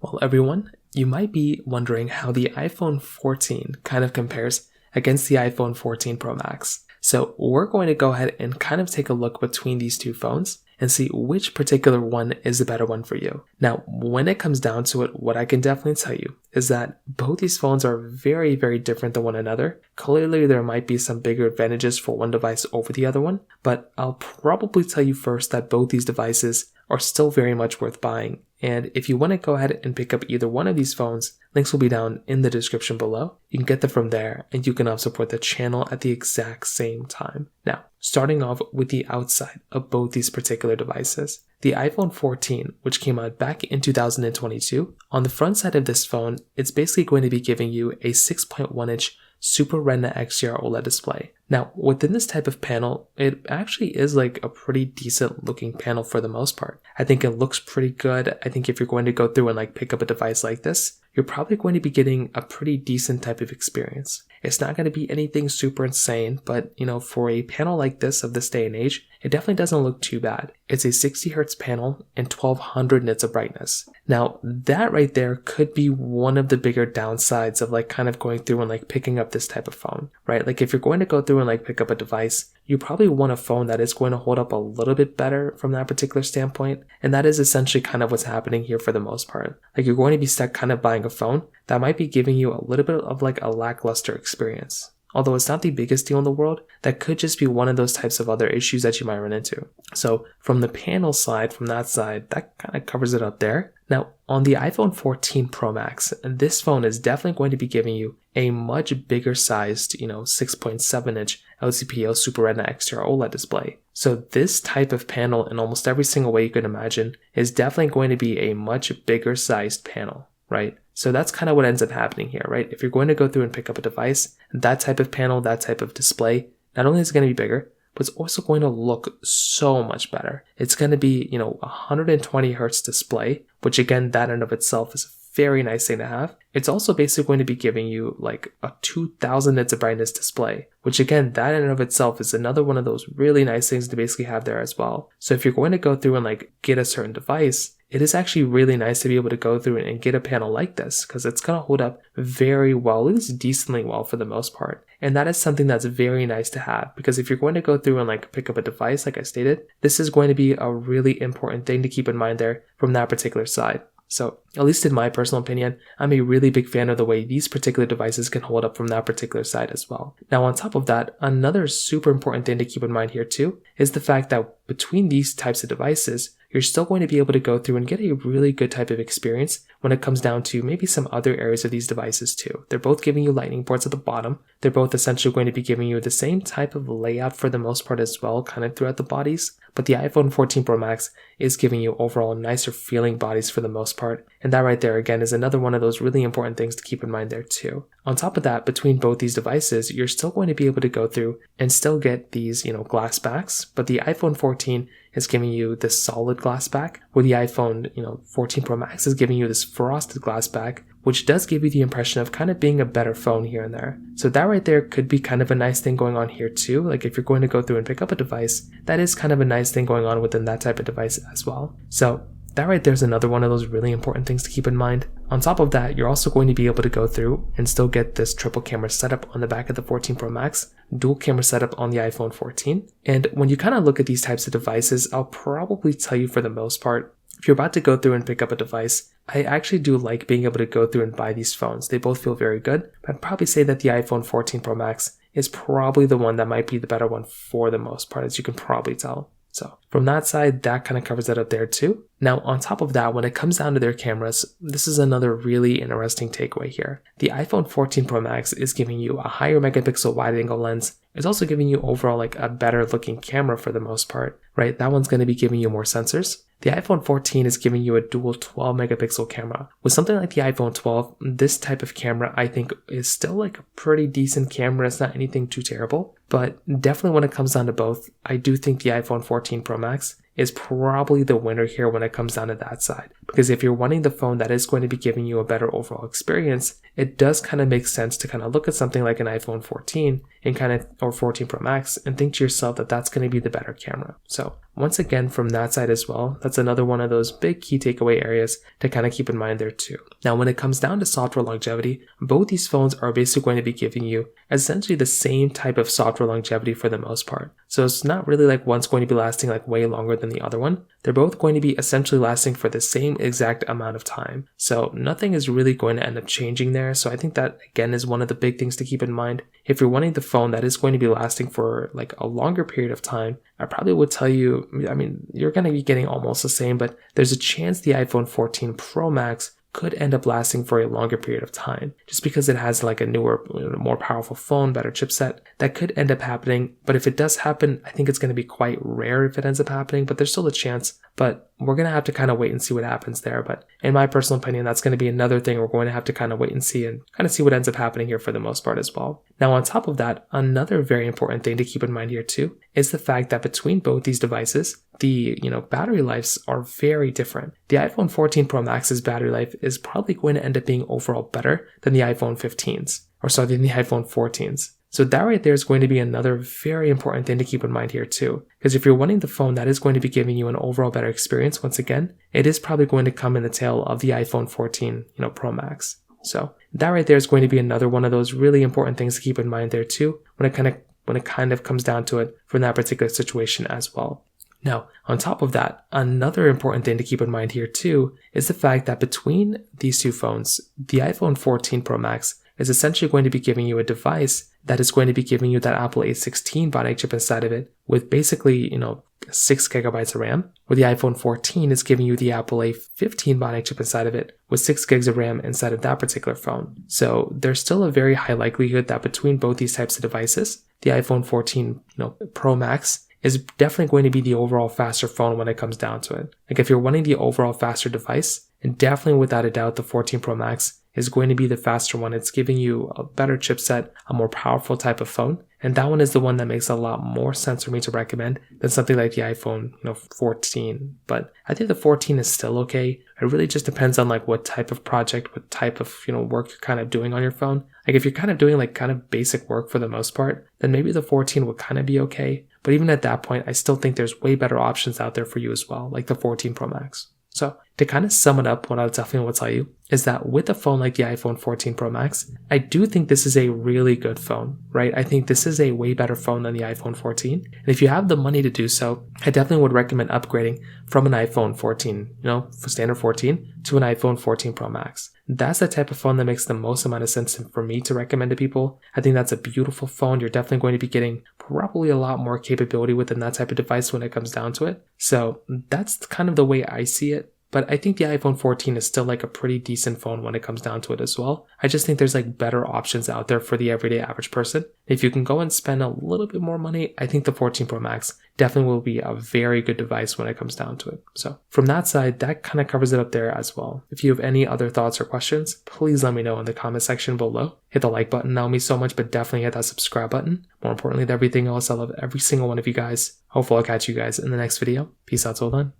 Well, everyone, you might be wondering how the iPhone 14 kind of compares against the iPhone 14 Pro Max. So we're going to go ahead and kind of take a look between these two phones and see which particular one is the better one for you. Now, when it comes down to it, what I can definitely tell you is that both these phones are very, very different than one another. Clearly, there might be some bigger advantages for one device over the other one, but I'll probably tell you first that both these devices are still very much worth buying. And if you want to go ahead and pick up either one of these phones, links will be down in the description below. You can get them from there, and you can help support the channel at the exact same time. Now, starting off with the outside of both these particular devices. The iPhone 14, which came out back in 2022, on the front side of this phone, it's basically going to be giving you a 6.1-inch Super Retina XDR OLED display. Now, within this type of panel, it actually is like a pretty decent looking panel for the most part. I think it looks pretty good. I think if you're going to go through and like pick up a device like this, you're probably going to be getting a pretty decent type of experience. It's not going to be anything super insane, but for a panel like this of this day and age, it definitely doesn't look too bad. It's a 60 Hz panel and 1200 nits of brightness. Now, that right there could be one of the bigger downsides of like kind of going through and like picking up this type of phone, right? Like if you're going to go through and like pick up a device, you probably want a phone that is going to hold up a little bit better from that particular standpoint. And that is essentially kind of what's happening here for the most part. Like you're going to be stuck kind of buying a phone that might be giving you a little bit of like a lackluster experience. Although it's not the biggest deal in the world, that could just be one of those types of other issues that you might run into. So from the panel side, from that side, that kind of covers it up there. Now, on the iPhone 14 Pro Max, this phone is definitely going to be giving you a much bigger sized, 6.7-inch LCPO Super Retina XDR OLED display. So this type of panel, in almost every single way you can imagine, is definitely going to be a much bigger sized panel, right? So that's kind of what ends up happening here, right? If you're going to go through and pick up a device, that type of panel, that type of display, not only is it going to be bigger, but it's also going to look so much better. It's going to be, 120 Hertz display, which again, that in of itself is a very nice thing to have. It's also basically going to be giving you like a 2000 nits of brightness display, which again, that in and of itself is another one of those really nice things to basically have there as well. So if you're going to go through and like get a certain device, it is actually really nice to be able to go through and get a panel like this because it's going to hold up very well, at least decently well for the most part. And that is something that's very nice to have because if you're going to go through and like pick up a device, like I stated, this is going to be a really important thing to keep in mind there from that particular side. So at least in my personal opinion, I'm a really big fan of the way these particular devices can hold up from that particular side as well. Now on top of that, another super important thing to keep in mind here too is the fact that between these types of devices, you're still going to be able to go through and get a really good type of experience when it comes down to maybe some other areas of these devices too. They're both giving you lightning ports at the bottom. They're both essentially going to be giving you the same type of layout for the most part as well, kind of throughout the bodies. But the iPhone 14 Pro Max is giving you overall nicer feeling bodies for the most part. And that right there again is another one of those really important things to keep in mind there too. On top of that, between both these devices, you're still going to be able to go through and still get these, glass backs, but the iPhone 14 is giving you this solid glass back, where the iPhone, 14 Pro Max is giving you this frosted glass back, which does give you the impression of kind of being a better phone here and there. So that right there could be kind of a nice thing going on here too. Like if you're going to go through and pick up a device, that is kind of a nice thing going on within that type of device as well. So that right there is another one of those really important things to keep in mind. On top of that, you're also going to be able to go through and still get this triple camera setup on the back of the 14 Pro Max, dual camera setup on the iPhone 14. And when you kind of look at these types of devices, I'll probably tell you for the most part, if you're about to go through and pick up a device, I actually do like being able to go through and buy these phones. They both feel very good, but I'd probably say that the iPhone 14 Pro Max is probably the one that might be the better one for the most part, as you can probably tell. So from that side, that kind of covers that up there too. Now, on top of that, when it comes down to their cameras, this is another really interesting takeaway here. The iPhone 14 Pro Max is giving you a higher megapixel wide-angle lens. It's also giving you overall like a better looking camera for the most part, right? That one's going to be giving you more sensors. The iPhone 14 is giving you a dual 12 megapixel camera. With something like the iPhone 12, this type of camera I think is still like a pretty decent camera. It's not anything too terrible, but definitely when it comes down to both, I do think the iPhone 14 Pro Max is probably the winner here when it comes down to that side. Because if you're wanting the phone that is going to be giving you a better overall experience, it does kind of make sense to kind of look at something like an iPhone 14 and or 14 Pro Max and think to yourself that that's going to be the better camera. So once again, from that side as well, that's another one of those big key takeaway areas to kind of keep in mind there too. Now, when it comes down to software longevity, both these phones are basically going to be giving you essentially the same type of software longevity for the most part. So it's not really like one's going to be lasting like way longer than the other one. They're both going to be essentially lasting for the same exact amount of time. So nothing is really going to end up changing there. So I think that again is one of the big things to keep in mind. If you're wanting the phone that is going to be lasting for like a longer period of time, I probably would tell you, I mean, you're going to be getting almost the same, but there's a chance the iPhone 14 Pro Max could end up lasting for a longer period of time just because it has like a newer, more powerful phone, better chipset. That could end up happening, but if it does happen, I think it's going to be quite rare if it ends up happening, but there's still a chance. But we're going to have to kind of wait and see what happens there. But in my personal opinion, that's going to be another thing we're going to have to kind of wait and see what ends up happening here for the most part as well. Now, on top of that, another very important thing to keep in mind here too is the fact that between both these devices, the battery lives are very different. The iPhone 14 Pro Max's battery life is probably going to end up being overall better than the iPhone 15's, than the iPhone 14's. So that right there is going to be another very important thing to keep in mind here too. Because if you're wanting the phone that is going to be giving you an overall better experience, once again, it is probably going to come in the tail of the iPhone 14, Pro Max. So that right there is going to be another one of those really important things to keep in mind there too, when it kind of comes down to it from that particular situation as well. Now, on top of that, another important thing to keep in mind here too is the fact that between these two phones, the iPhone 14 Pro Max is essentially going to be giving you a device that is going to be giving you that Apple A16 Bionic chip inside of it with basically, 6 gigabytes of RAM, where the iPhone 14 is giving you the Apple A15 Bionic chip inside of it with 6 gigs of RAM inside of that particular phone. So there's still a very high likelihood that between both these types of devices, the iPhone 14, Pro Max is definitely going to be the overall faster phone when it comes down to it. Like if you're wanting the overall faster device, and definitely without a doubt, the 14 Pro Max is going to be the faster one. It's giving you a better chipset, a more powerful type of phone. And that one is the one that makes a lot more sense for me to recommend than something like the iPhone, 14. But I think the 14 is still okay. It really just depends on like what type of project, what type of, work you're kind of doing on your phone. Like if you're kind of doing like kind of basic work for the most part, then maybe the 14 would kind of be okay. But even at that point, I still think there's way better options out there for you as well, like the 14 Pro Max. So to kind of sum it up, what I definitely will tell you is that with a phone like the iPhone 14 Pro Max, I do think this is a really good phone, right? I think this is a way better phone than the iPhone 14. And if you have the money to do so, I definitely would recommend upgrading from an iPhone 14, for standard 14 to an iPhone 14 Pro Max. That's the type of phone that makes the most amount of sense for me to recommend to people. I think that's a beautiful phone. You're definitely going to be getting probably a lot more capability within that type of device when it comes down to it. So that's kind of the way I see it. But I think the iPhone 14 is still like a pretty decent phone when it comes down to it as well. I just think there's like better options out there for the everyday average person. If you can go and spend a little bit more money, I think the 14 Pro Max definitely will be a very good device when it comes down to it. So from that side, that kind of covers it up there as well. If you have any other thoughts or questions, please let me know in the comment section below. Hit the like button, that would mean so much, but definitely hit that subscribe button. More importantly than everything else, I love every single one of you guys. Hopefully I'll catch you guys in the next video. Peace out till then.